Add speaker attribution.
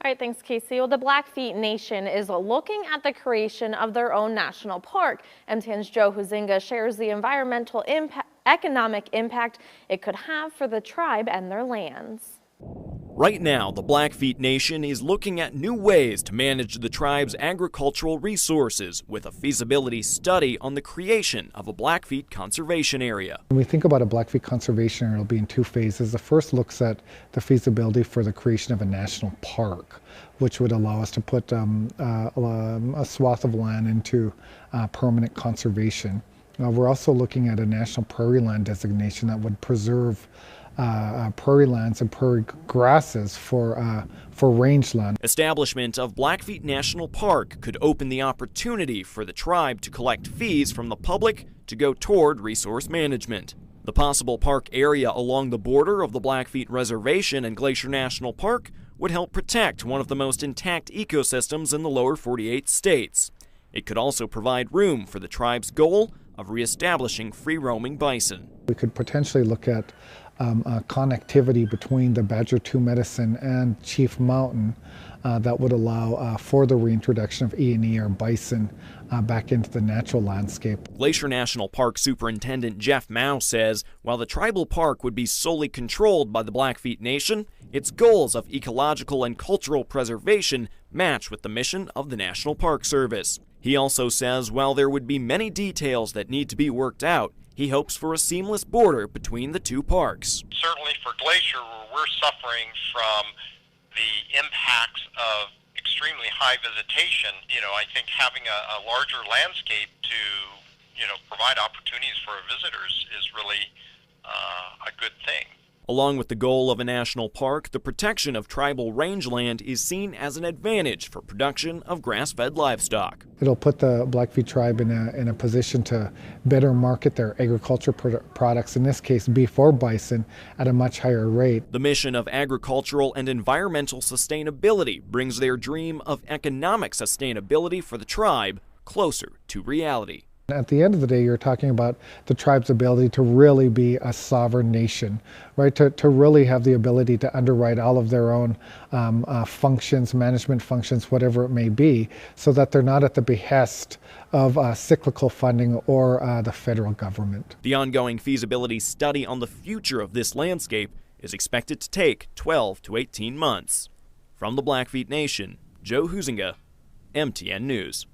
Speaker 1: All right, thanks, Casey. Well, the Blackfeet Nation is looking at the creation of their own national park. MTN's Joe Huizinga shares the environmental economic impact it could have for the tribe and their lands.
Speaker 2: Right now, the Blackfeet Nation is looking at new ways to manage the tribe's agricultural resources with a feasibility study on the creation of a Blackfeet conservation area.
Speaker 3: When we think about a Blackfeet conservation area, it'll be in two phases. The first looks at the feasibility for the creation of a national park, which would allow us to put a swath of land into permanent conservation. We're also looking at a national prairie land designation that would preserve prairie lands and prairie grasses for rangeland.
Speaker 2: Establishment of Blackfeet National Park could open the opportunity for the tribe to collect fees from the public to go toward resource management. The possible park area along the border of the Blackfeet Reservation and Glacier National Park would help protect one of the most intact ecosystems in the lower 48 states. It could also provide room for the tribe's goal of reestablishing free-roaming bison.
Speaker 3: We could potentially look at connectivity between the Badger 2 Medicine and Chief Mountain that would allow for the reintroduction of E&E or bison back into the natural landscape.
Speaker 2: Glacier National Park Superintendent Jeff Mao says while the tribal park would be solely controlled by the Blackfeet Nation, its goals of ecological and cultural preservation match with the mission of the National Park Service. He also says while there would be many details that need to be worked out, he hopes for a seamless border between the two parks.
Speaker 4: Certainly for Glacier, we're suffering from the impacts of extremely high visitation. I think having a larger landscape to, provide opportunities for visitors is really a good thing.
Speaker 2: Along with the goal of a national park, the protection of tribal rangeland is seen as an advantage for production of grass-fed livestock.
Speaker 3: It'll put the Blackfeet tribe in a position to better market their agriculture products, in this case beef or bison, at a much higher rate.
Speaker 2: The mission of agricultural and environmental sustainability brings their dream of economic sustainability for the tribe closer to reality.
Speaker 3: At the end of the day, you're talking about the tribe's ability to really be a sovereign nation, right? To really have the ability to underwrite all of their own functions, management functions, whatever it may be, so that they're not at the behest of cyclical funding or the federal government.
Speaker 2: The ongoing feasibility study on the future of this landscape is expected to take 12 to 18 months. From the Blackfeet Nation, Joe Huizinga, MTN News.